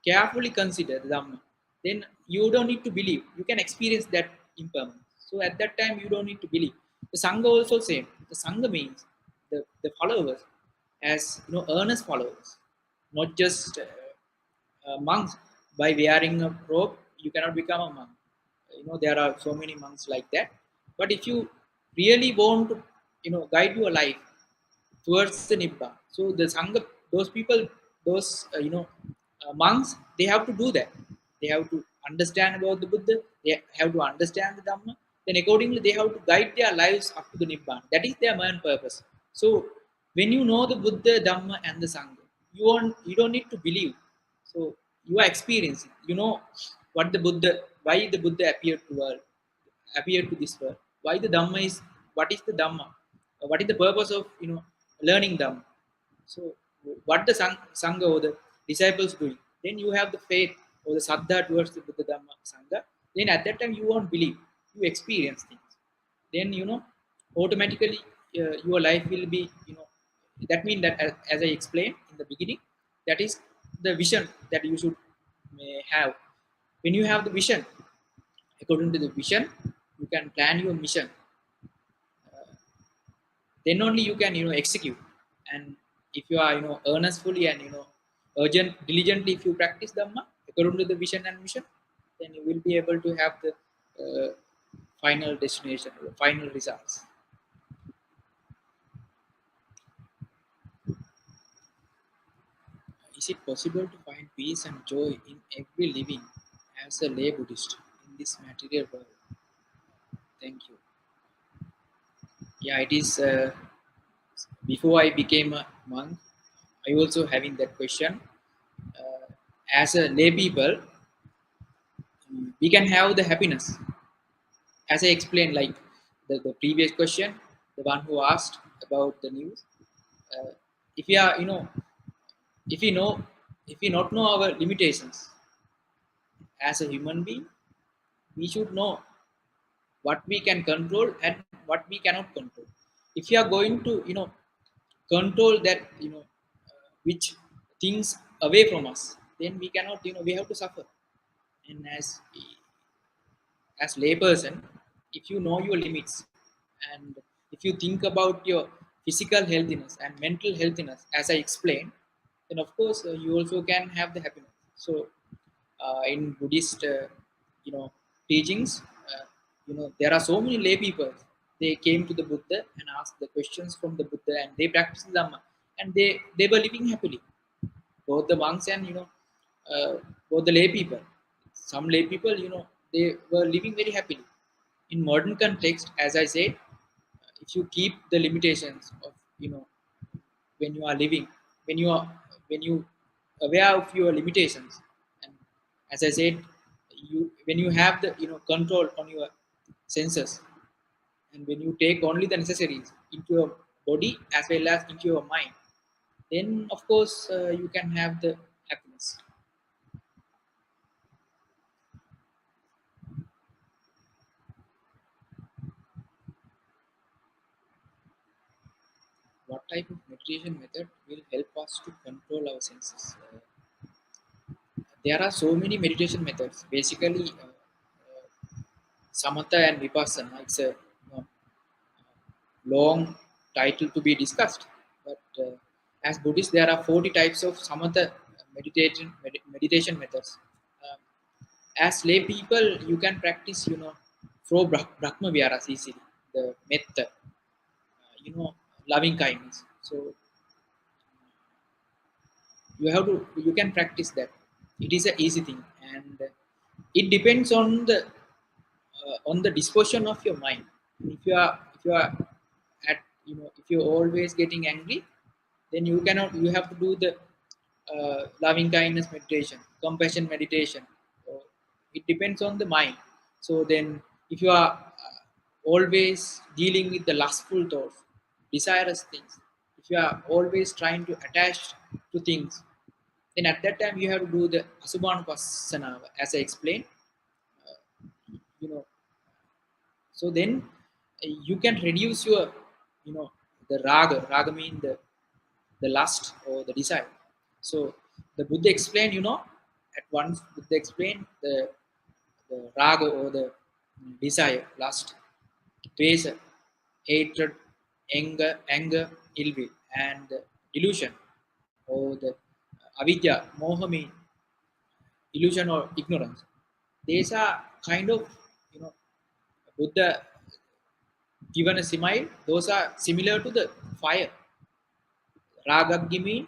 carefully consider the Dhamma, then you don't need to believe. You can experience that impermanence. So at that time, you don't need to believe. The Sangha also same. The Sangha means the followers as earnest followers, not just monks. By wearing a robe, you cannot become a monk. There are so many monks like that. But if you really want to guide your life towards the Nibbana. So the Sangha, those people, those monks, they have to do that. They have to understand about the Buddha. They have to understand the Dhamma. Then accordingly, they have to guide their lives up to the Nibbana. That is their main purpose. So when you know the Buddha, Dhamma, and the Sangha, you don't need to believe. So you are experiencing. You know what the Buddha, why the Buddha appeared to this world. Why the Dhamma is, what is the Dhamma? What is the purpose of learning Dhamma? So what the Sangha or the disciples doing? Then you have the faith or the Saddha towards the Buddha, Dhamma, Sangha. Then at that time you won't believe. You experience things. Then automatically your life will be that means that, as I explained in the beginning, that is the vision that you should have. When you have the vision, according to the vision, you can plan your mission. Then only you can execute. And if you are earnestfully and urgent diligently, if you practice Dhamma according to the vision and mission, then you will be able to have the uh, final destination, or final results. Is it possible to find peace and joy in every living as a lay Buddhist in this material world? Thank you. Yeah, it is. Before I became a monk, I also having that question. Uh, as a lay people, we can have the happiness. As I explained, like the previous question, the one who asked about the news. Uh, if we are, if we know, if we not know our limitations as a human being, we should know what we can control and what we cannot control. If you are going to control that which things away from us, then we cannot, we have to suffer. And as layperson, if you know your limits, and if you think about your physical healthiness and mental healthiness, as I explained, then of course you also can have the happiness. So in Buddhist teachings, there are so many lay people. They came to the Buddha and asked the questions from the Buddha, and they practiced Dhamma, and they were living happily. Both the monks and uh, both the lay people. Some lay people, they were living very happily. In modern context, as I said, if you keep the limitations of you know, when you are living, when you are when you aware of your limitations, and as I said, you when you have the control on your senses, and when you take only the necessaries into your body as well as into your mind, then of course you can have the happiness. What type of meditation method will help us to control our senses? There are so many meditation methods. Basically, samatha and vipassana. It's a long title to be discussed. But as Buddhists, there are 40 types of samatha meditation methods. Um, as lay people, you can practice, through Brahma Viharas easily, the method, loving kindness. So you can practice that. It is an easy thing, and it depends on the disposition of your mind. If you are at if you're always getting angry, then you have to do the loving kindness meditation, compassion meditation. So it depends on the mind. So then if you are always dealing with the lustful thoughts, desirous things, if you are always trying to attach to things, then at that time you have to do the asubhanupassana, as I explained. You know, so then you can reduce your the raga. Raga mean the lust or the desire. So the Buddha explained, at once Buddha explained the raga or the desire, lust, dvesa, hatred, anger, ill will, and the delusion or the avidya, moha mean illusion or ignorance. These are kind of, you know, Buddha given a simile. Those are similar to the fire. Ragaggi mean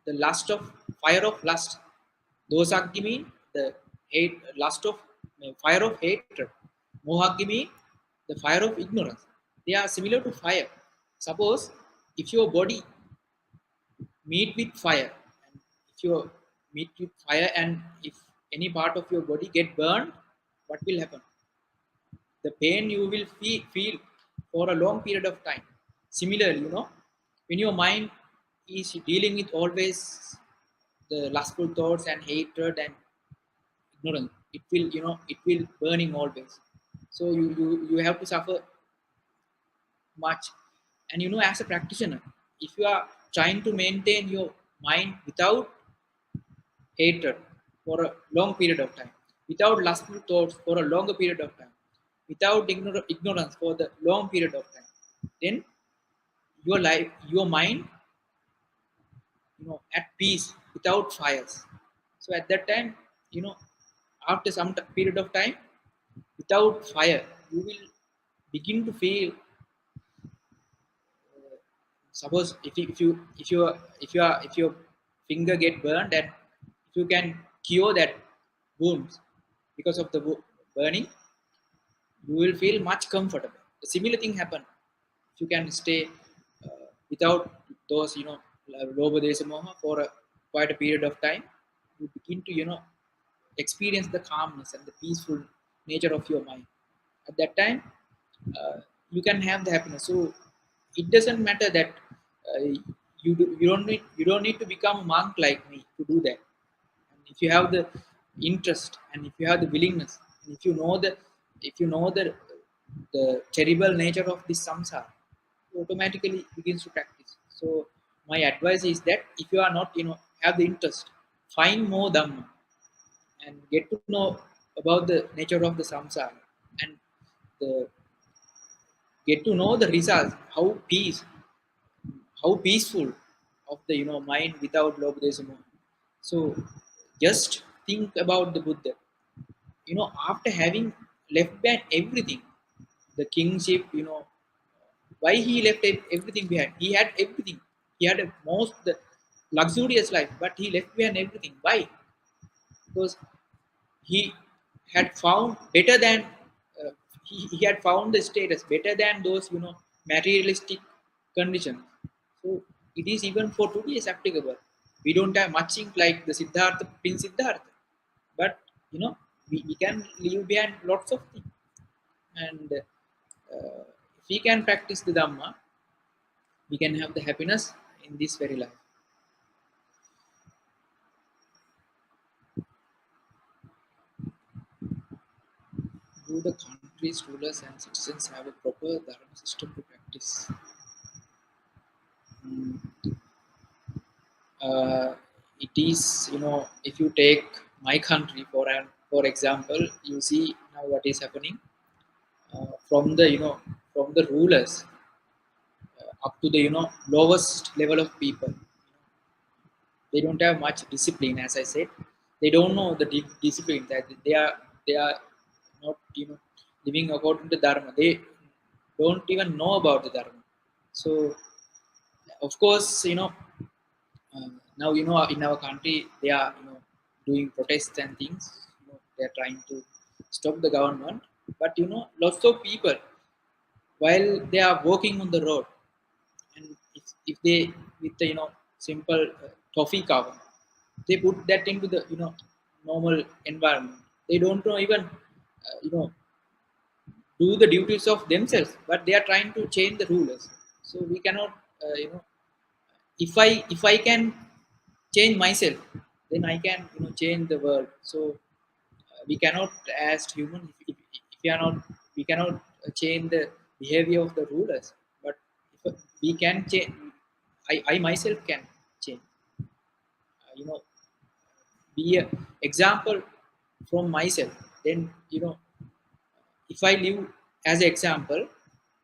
the lust of fire of lust. Dosaggi mean the hate lust of fire of hatred. Mohaggi mean the fire of ignorance. They are similar to fire. Suppose if your body meet with fire, and if you meet with fire, and if any part of your body get burned, what will happen? The pain you will feel for a long period of time. Similarly, when your mind is dealing with always the lustful thoughts and hatred and ignorance, it will burning always. So you have to suffer much. And as a practitioner, if you are trying to maintain your mind without hatred for a long period of time, without lustful thoughts for a longer period of time, without ignorance for the long period of time, then your life, your mind, at peace without fires. So at that time, you know, after some period of time, without fire, you will begin to feel. Suppose if your finger get burned, and if you can cure that wounds because of the burning, you will feel much comfortable. A similar thing happen if you can stay without those loba desa moha for quite a period of time. You begin to experience the calmness and the peaceful nature of your mind. At that time, you can have the happiness. So it doesn't matter that you don't need to become a monk like me to do that. And if you have the interest, and if you have the willingness, and if you know the terrible nature of this samsara, you automatically begins to practice. So my advice is that if you are not have the interest, find more dhamma and get to know about the nature of the samsara, and the get to know the results, how peaceful of the mind without lobha desamo. So just think about the Buddha. After having left behind everything, the kingship, why he left everything behind. He had everything. He had a most the luxurious life, but he left behind everything. Why? Because he had found better than he had found the status better than those materialistic conditions. So it is even for today is applicable. We don't have much ink like the Siddhartha, Prince Siddhartha, but we can leave behind lots of things. And if we can practice the Dhamma, we can have the happiness in this very life. Do the country's rulers and citizens have a proper dharma system to practice? Mm, it is, if you take my country for example, you see now what is happening from the from the rulers up to the lowest level of people. They don't have much discipline, as I said. They don't know the discipline that they are not living according to dharma. They don't even know about the dharma. So of course, now in our country they are doing protests and things. They are trying to stop the government, but lots of people, while they are walking on the road, and if they with the simple toffee cover, they put that into the normal environment. They don't know even do the duties of themselves, but they are trying to change the rulers. So we cannot if I can change myself, then I can change the world. So we cannot, as human, if we are not, we cannot change the behavior of the rulers, but if we can change, I myself can change. Be a example from myself. Then if I live as an example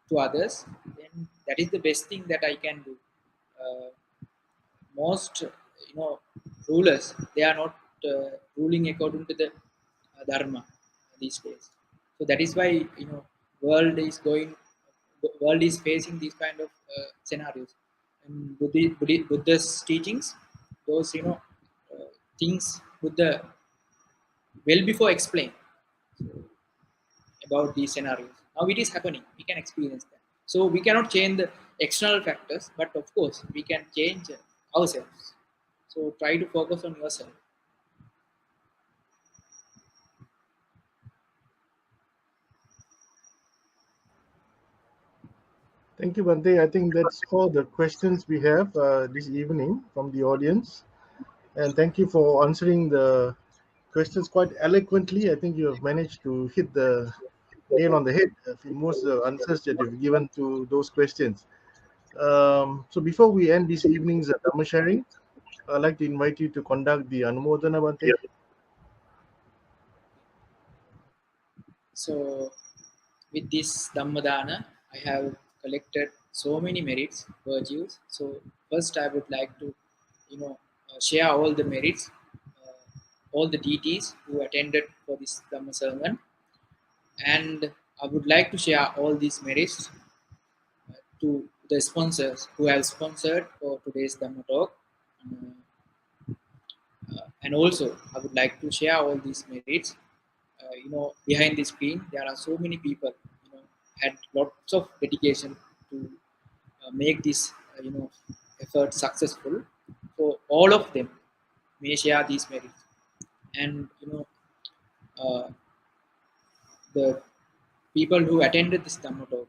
to others, then that is the best thing that I can do. uh, Most rulers, they are not ruling according to the dharma these days. So that is why world is going world is facing these kind of scenarios. And Buddha's teachings, those things Buddha well before explain about these scenarios. Now it is happening, we can experience that. So we cannot change the external factors, but of course we can change ourselves. So try to focus on yourself. Thank you, Bhante. I think that's all the questions we have this evening from the audience. And thank you for answering the questions quite eloquently. I think you have managed to hit the nail on the head in most of the answers that you've given to those questions. So before we end this evening's Dhamma sharing, I'd like to invite you to conduct the Anumodana, Bhante. So with this Dhammadana, I have collected so many merits, virtues. So first, I would like to, share all the merits, all the deities who attended for this Dhamma sermon, and I would like to share all these merits to the sponsors who have sponsored for today's Dhamma talk. Uh, and also, I would like to share all these merits. Behind the screen, there are so many people, had lots of dedication to make this, effort successful. So all of them may share these merits, and uh, the people who attended this Dhamma talk,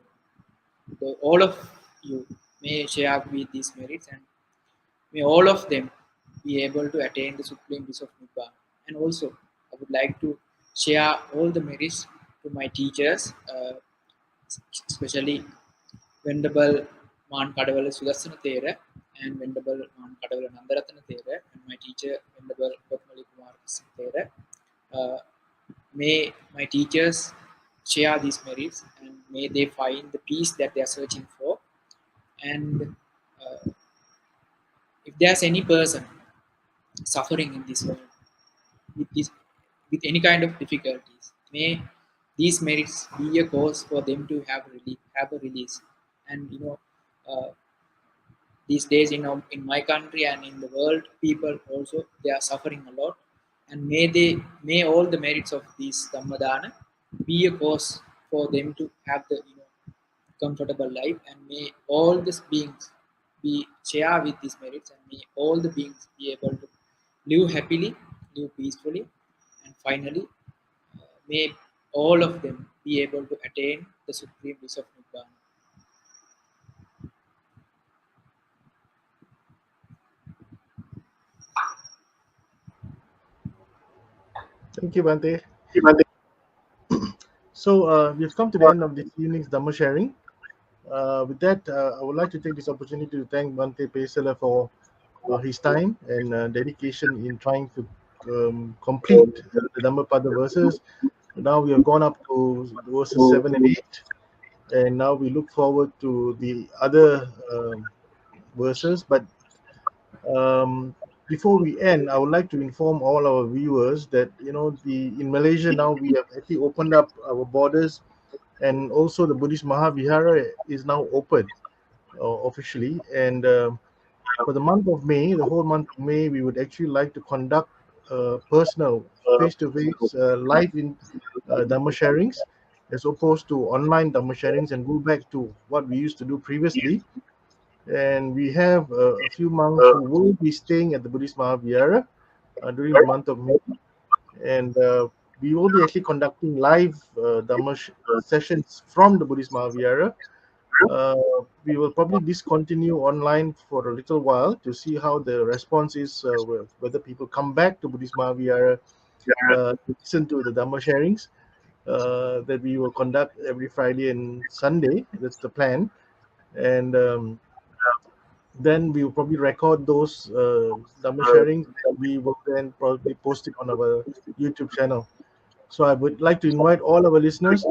all of you may share with these merits, and may all of them be able to attain the supreme bliss of Nibbana. And also, I would like to share all the merits to my teachers, especially Venerable Man Kadavala Sudarsana Thera and Venerable Man Kadavala Nandaratana Thera, and my teacher Venerable Potmali Kumar Thera. Uh, may my teachers share these merits, and may they find the peace that they are searching for. And if there's any person suffering in this world with this, with any kind of difficulties, may these merits be a cause for them to have relief, have a release. And uh, these days in my country and in the world, people also, they are suffering a lot, and may all the merits of this Dhammadana be a cause for them to have the comfortable life, and may all these beings be share with these merits, and may all the beings be able to live happily, live peacefully, and finally, may all of them be able to attain the supreme bliss of Nibbana. Thank you, Bhante. So we've come to the end of this evening's Dhamma sharing. With that, I would like to take this opportunity to thank Bhante Pesala for his time and dedication in trying to complete the Dhammapada verses. Now we have gone up to verses 7 and 8, and now we look forward to the other verses. But um, before we end, I would like to inform all our viewers that the in Malaysia now we have actually opened up our borders, and also the Buddhist Mahavihara is now open officially. And for the month of May, the whole month of May, we would actually like to conduct personal, face-to-face, live in Dhamma sharings, as opposed to online Dhamma sharings, and go back to what we used to do previously. And we have a few monks who will be staying at the Buddhist Mahavihara during the month of May, and we will be actually conducting live Dhamma sessions from the Buddhist Mahavihara. uh, we will probably discontinue online for a little while to see how the response is, whether people come back to Buddhist Mahavihara to listen to the Dhamma sharings that we will conduct every Friday and Sunday. That's the plan. And then we will probably record those Dhamma sharings, and we will then probably post it on our YouTube channel. So I would like to invite all our listeners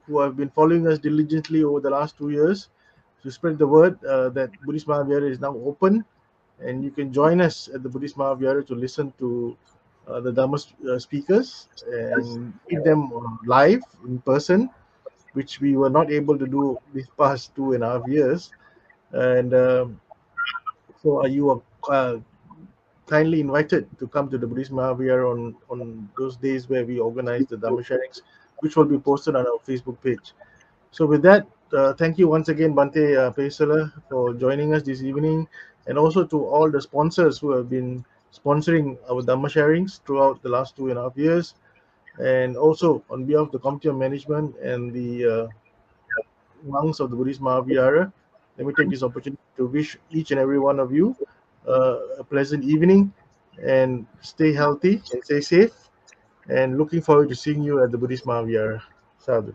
who have been following us diligently over the last 2 years to spread the word that Buddhist Mahavihara is now open, and you can join us at the Buddhist Mahavihara to listen to the Dhamma speakers and meet them live in person, which we were not able to do these past 2.5 years. And so you are kindly invited to come to the Buddhist Mahavihara on those days where we organize the Dhamma sharings, which will be posted on our Facebook page. So with that, thank you once again, Bhante Pesala, for joining us this evening, and also to all the sponsors who have been sponsoring our Dhamma sharings throughout the last 2.5 years. And also on behalf of the Committee of Management and the monks of the Buddhist Mahavihara, let me take this opportunity to wish each and every one of you a pleasant evening, and stay healthy and stay safe. And looking forward to seeing you at the Buddhist Mahavihara. Sadhu.